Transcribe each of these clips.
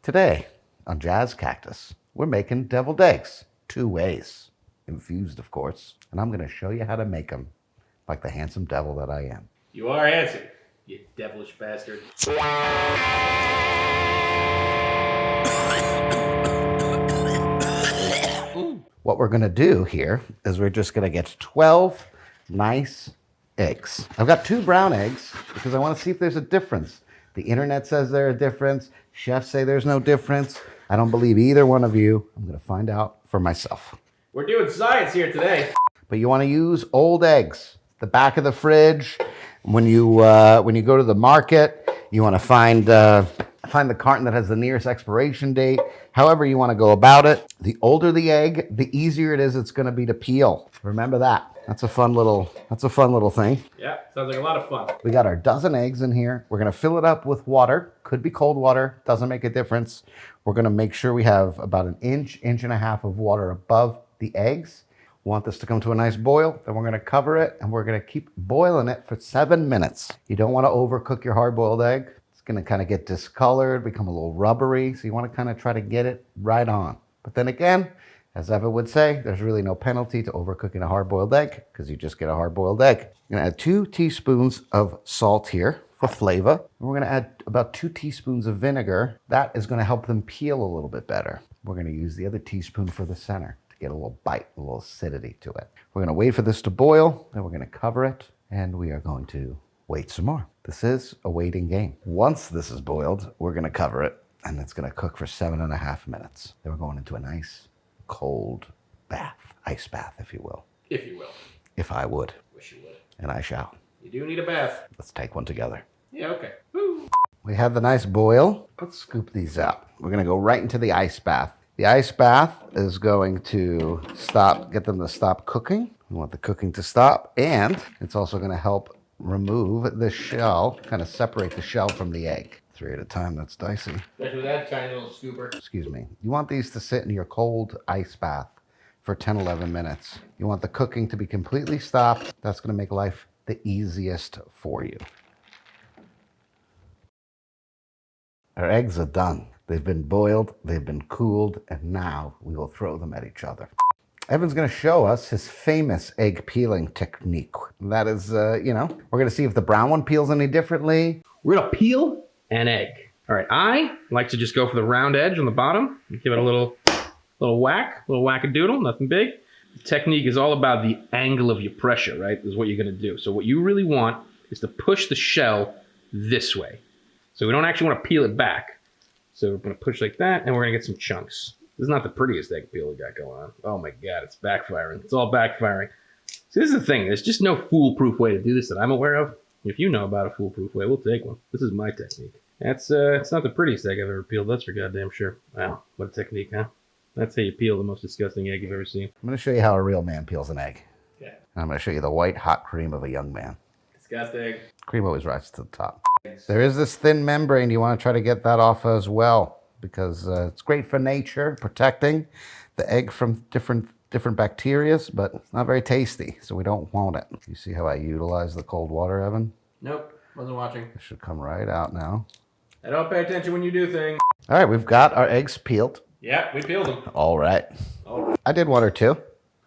Today on Jazz Cactus, we're making deviled eggs 2 ways. Infused, of course. And I'm going to show you how to make them like the handsome devil that I am. You are handsome, you devilish bastard. What we're going to do here is we're just going to get 12 nice eggs. I've got 2 brown eggs because I want to see if there's a difference. The internet says there's a difference. Chefs say there's no difference. I don't believe either one of you. I'm going to find out for myself. We're doing science here today. But you want to use old eggs. The back of the fridge. When you go to the market, you want to find the carton that has the nearest expiration date. However you want to go about it. The older the egg, the easier it's going to be to peel. Remember that. That's a fun little thing. Yeah, sounds like a lot of fun. We got our dozen eggs in here. We're going to fill it up with water. Could be cold water. Doesn't make a difference. We're going to make sure we have about an inch and a half of water above the eggs. We want this to come to a nice boil. Then we're going to cover it and we're going to keep boiling it for 7 minutes. You don't want to overcook your hard-boiled egg. It's going to kind of get discolored, become a little rubbery. So you want to kind of try to get it right on. But then again, as Evan would say, there's really no penalty to overcooking a hard-boiled egg because you just get a hard-boiled egg. I'm going to add 2 teaspoons of salt here for flavor. And we're going to add about 2 teaspoons of vinegar. That is going to help them peel a little bit better. We're going to use the other teaspoon for the center to get a little bite, a little acidity to it. We're going to wait for this to boil, then we're going to cover it, and we are going to wait some more. This is a waiting game. Once this is boiled, we're going to cover it, and it's going to cook for 7.5 minutes. Then we're going into a nice cold bath, ice bath, if you will. If you will. If I would. Wish you would. And I shall. You do need a bath. Let's take one together. Yeah, okay. Woo. We have the nice boil. Let's scoop these out. We're going to go right into the ice bath. The ice bath is going to get them to stop cooking. We want the cooking to stop. And it's also going to help remove the shell, kind of separate the shell from the egg. 3 at a time, that's dicey. Especially with that tiny little scooper. Excuse me. You want these to sit in your cold ice bath for 10, 11 minutes. You want the cooking to be completely stopped. That's going to make life the easiest for you. Our eggs are done. They've been boiled, they've been cooled, and now we will throw them at each other. Evan's going to show us his famous egg peeling technique. That is, we're going to see if the brown one peels any differently. We're going to peel an egg. All right, I like to just go for the round edge on the bottom. Give it a little whack, little whack-a-doodle, nothing big. The technique is all about the angle of your pressure, right? Is what you're going to do. So what you really want is to push the shell this way. So we don't actually want to peel it back. So we're going to push like that, and we're going to get some chunks. This is not the prettiest egg peel we got going on. Oh my God, it's backfiring. It's all backfiring. So this is the thing. There's just no foolproof way to do this that I'm aware of. If you know about a foolproof way, we'll take one. This is my technique. It's not the prettiest egg I've ever peeled. That's for goddamn sure. Wow, what a technique, huh? That's how you peel the most disgusting egg you've ever seen. I'm going to show you how a real man peels an egg. Yeah. And I'm going to show you the white, hot cream of a young man. Disgusting. Cream always rises to the top. There is this thin membrane. You want to try to get that off as well because it's great for nature, protecting the egg from different bacteria, but it's not very tasty, so we don't want it. You see how I utilize the cold water, Evan? Nope, wasn't watching. It should come right out now. I don't pay attention when you do things. All right, we've got our eggs peeled. Yeah, we peeled them. All right. I did 1 or 2.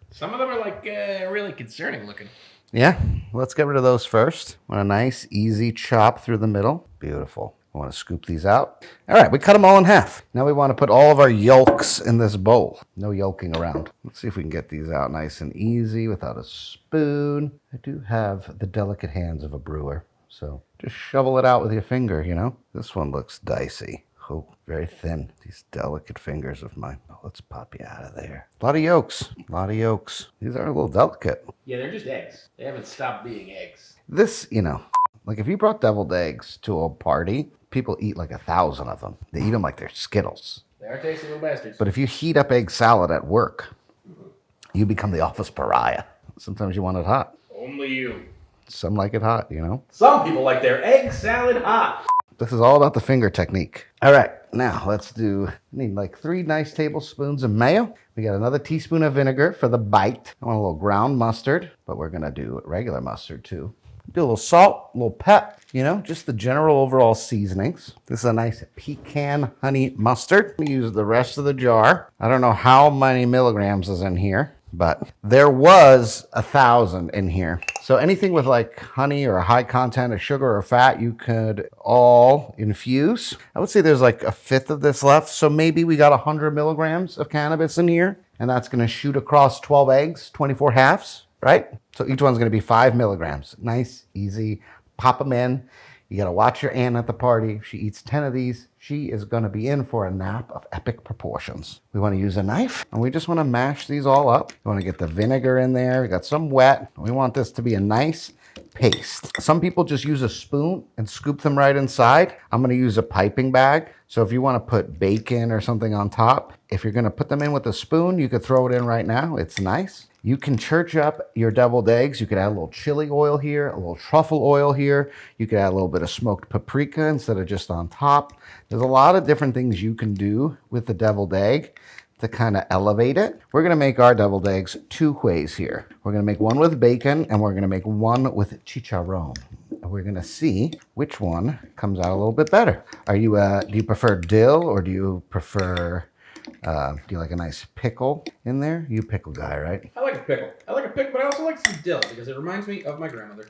Some of them are like really concerning looking. Yeah, let's get rid of those first. Want a nice, easy chop through the middle. Beautiful. I want to scoop these out. All right, we cut them all in half. Now we want to put all of our yolks in this bowl. No yolking around. Let's see if we can get these out nice and easy without a spoon. I do have the delicate hands of a brewer, so just shovel it out with your finger, you know? This one looks dicey. Oh, very thin. These delicate fingers of mine. Oh, let's pop you out of there. A lot of yolks. A lot of yolks. These are a little delicate. Yeah, they're just eggs. They haven't stopped being eggs. This, like if you brought deviled eggs to a party, people eat like 1,000 of them. They eat them like they're Skittles. They are tasty little bastards. But if you heat up egg salad at work, you become the office pariah. Sometimes you want it hot. Only you. Some like it hot, Some people like their egg salad hot. This is all about the finger technique. All right, now let's need like 3 nice tablespoons of mayo. We got another teaspoon of vinegar for the bite. I want a little ground mustard, but we're gonna do regular mustard too. Do a little salt, a little pep, you know, just the general overall seasonings. This is a nice pecan honey mustard. We use the rest of the jar. I don't know how many milligrams is in here, but there was 1,000 in here. So anything with like honey or a high content of sugar or fat, you could all infuse. I would say there's like a fifth of this left. So maybe we got 100 milligrams of cannabis in here, and that's going to shoot across 12 eggs, 24 halves, right? So each one's going to be 5 milligrams. Nice, easy. Pop them in. You got to watch your aunt at the party. If she eats 10 of these, she is going to be in for a nap of epic proportions. We want to use a knife, and we just want to mash these all up. We want to get the vinegar in there. We got some wet. We want this to be a nice paste. Some people just use a spoon and scoop them right inside. I'm going to use a piping bag. So if you want to put bacon or something on top, if you're going to put them in with a spoon, you could throw it in right now. It's nice. You can church up your deviled eggs. You could add a little chili oil here, a little truffle oil here. You could add a little bit of smoked paprika instead of just on top. There's a lot of different things you can do with the deviled egg to kind of elevate it. We're going to make our deviled eggs 2 ways here. We're going to make one with bacon, and we're going to make one with chicharron. And we're going to see which one comes out a little bit better. Are you do you prefer dill, or do you prefer do you like a nice pickle in there? You pickle guy, right? I like a pickle. I like a pickle, but I also like some dill because it reminds me of my grandmother.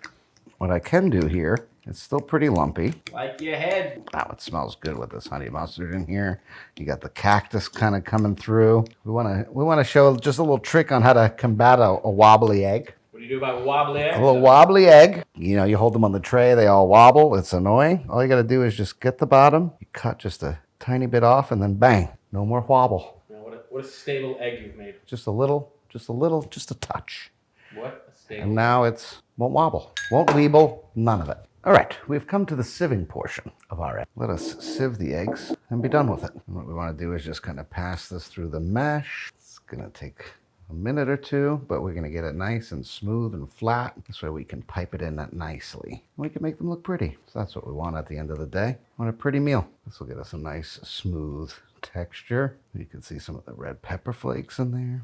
What I can do here, it's still pretty lumpy. Like your head. Wow, it smells good with this honey mustard in here. You got the cactus kind of coming through. We want to show just a little trick on how to combat a wobbly egg. What do you do about wobbly eggs? A little wobbly egg. You know, you hold them on the tray, they all wobble. It's annoying. All you got to do is just get the bottom. You cut just a tiny bit off, and then bang, no more wobble. Now, what a stable egg you've made. Just a little, just a touch. What a stable. And now it's won't wobble, won't weeble, none of it. All right, we've come to the sieving portion of our egg. Let us sieve the eggs and be done with it. And what we want to do is just kind of pass this through the mesh. It's going to take a minute or two, but we're going to get it nice and smooth and flat. This way we can pipe it in that nicely. We can make them look pretty. So that's what we want at the end of the day. We want a pretty meal. This will get us a nice smooth texture. You can see some of the red pepper flakes in there.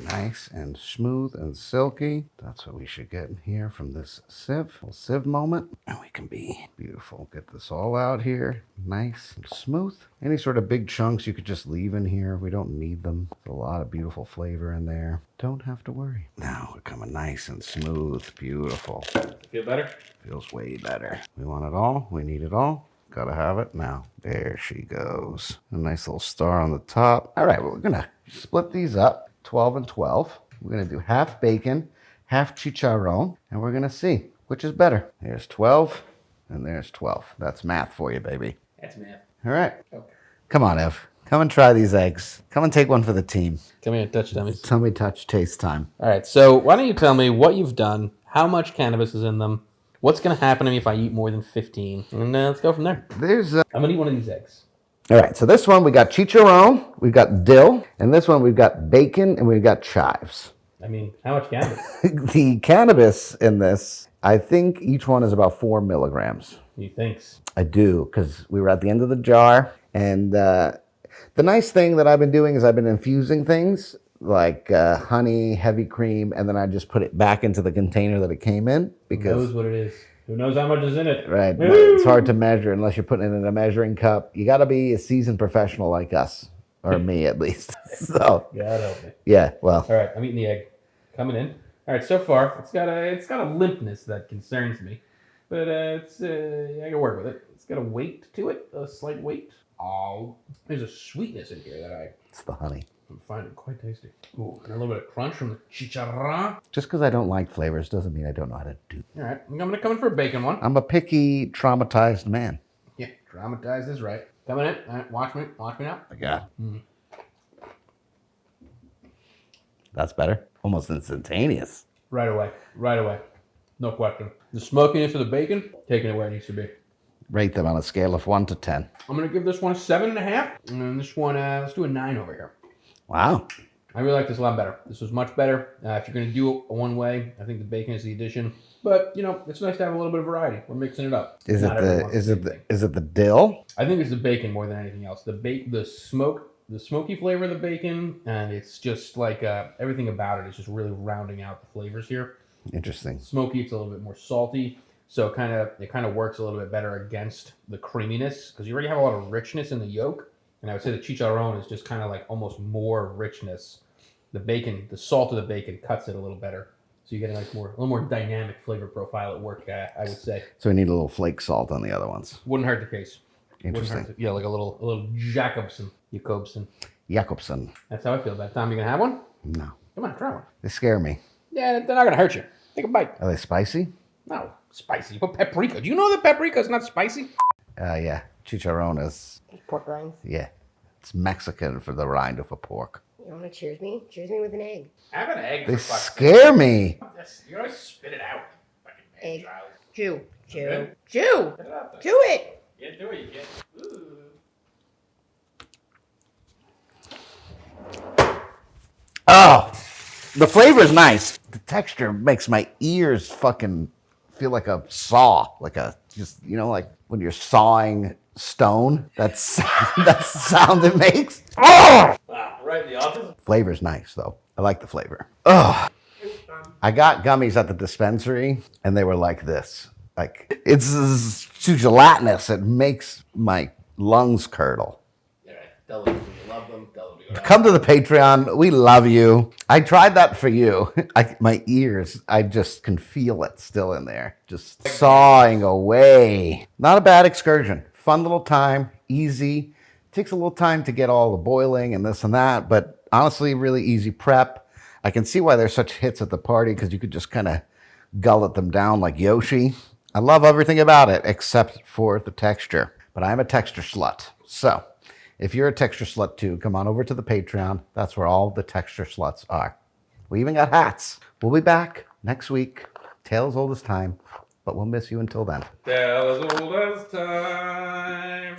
Nice and smooth and silky. That's what we should get here from this sieve. Little sieve moment. And we can be beautiful. Get this all out here. Nice and smooth. Any sort of big chunks you could just leave in here. We don't need them. There's a lot of beautiful flavor in there. Don't have to worry. Now we're coming nice and smooth. Beautiful. Feel better? Feels way better. We want it all. We need it all. Gotta have it now. There she goes. A nice little star on the top. All right, well, we're gonna split these up. 12 and 12. We're going to do half bacon, half chicharron, and we're going to see which is better. There's 12, and there's 12. That's math for you, baby. That's math. All right. Okay. Come on, Ev. Come and try these eggs. Come and take one for the team. Come here, touch dummies. Tell me touch taste time. All right, so why don't you tell me what you've done, how much cannabis is in them, what's going to happen to me if I eat more than 15, and let's go from there. There's I'm going to eat one of these eggs. All right, so this one we got chicharron, we've got dill, and this one we've got bacon, and we've got chives. I mean, how much cannabis? The cannabis in this, I think each one is about 4 milligrams. You thinks? I do, because we were at the end of the jar, and the nice thing that I've been doing is I've been infusing things like honey, heavy cream, and then I just put it back into the container that it came in. Who knows what it is? Who knows how much is in it? Right. It's hard to measure unless you're putting it in a measuring cup. You got to be a seasoned professional like us, or me at least. So, God help me. yeah, well. All right, I'm eating the egg. Coming in. All right, so far it's got a limpness that concerns me, but I can work with it. It's got a weight to it, a slight weight. Oh, there's a sweetness in here that It's the honey. I'm finding quite tasty. Ooh, and a little bit of crunch from the chicharron. Just because I don't like flavors doesn't mean I don't know how to do. All right, I'm gonna come in for a bacon one. I'm a picky, traumatized man. Yeah, dramatized is right. Coming in. All right, watch me now. My God. That's better. Almost instantaneous. Right away. No question. The smokiness of the bacon, taking it where it needs to be. Rate them on a scale of 1 to 10. I'm gonna give this one a 7.5, and then this one, let's do a 9 over here. Wow. I really like this a lot better. This was much better. If you're gonna do it one way, I think the bacon is the addition. But you know, it's nice to have a little bit of variety. We're mixing it up. Is it Not everyone wants is the it same thing. is it the dill? I think it's the bacon more than anything else. The smoky flavor of the bacon, and it's just like everything about it is just really rounding out the flavors here. Interesting. Smoky, it's a little bit more salty. So it kind of works a little bit better against the creaminess because you already have a lot of richness in the yolk. And I would say the chicharron is just kind of like almost more richness. The bacon, the salt of the bacon cuts it a little better. So you get a little more dynamic flavor profile at work, I would say. So we need a little flake salt on the other ones. Wouldn't hurt the case. Interesting. Yeah, like a little Jacobson. Jacobson. That's how I feel about it. Tom, you gonna have one? No. Come on, try one. They scare me. Yeah, they're not gonna hurt you. Take a bite. Are they spicy? No, spicy. Put paprika. Do you know that paprika is not spicy? Yeah. Chicharron is, Pork rinds. yeah. It's Mexican for the rind of a pork. You want to cheers me? Cheers me with an egg. Have an egg. They scare me. You always spit it out. Fucking Egg. child. Chew. Chew. Okay. Chew. Get it out there. Chew it. Yeah, do it. You get. Ooh. Oh, the flavor is nice. The texture makes my ears fucking feel like a saw, like a just like when you're sawing stone. That's that's the sound it makes. Oh, Wow, right in the office. flavor's nice though. I like the flavor. Oh, I got gummies at the dispensary, and they were like this. Like it's too gelatinous. It makes my lungs curdle. Yeah, tell them you love them. Tell them you Come to the Patreon. We love you. I tried that for you. My ears, I just can feel it still in there, just sawing away. Not a bad excursion. Fun little time, easy. Takes a little time to get all the boiling and this and that, but honestly, really easy prep. I can see why there's such hits at the party because you could just kind of gullet them down like Yoshi. I love everything about it except for the texture, but I'm a texture slut. So if you're a texture slut too, come on over to the Patreon. That's where all the texture sluts are. We even got hats. We'll be back next week. Tales old as time, but we'll miss you until then. Tale as old as time.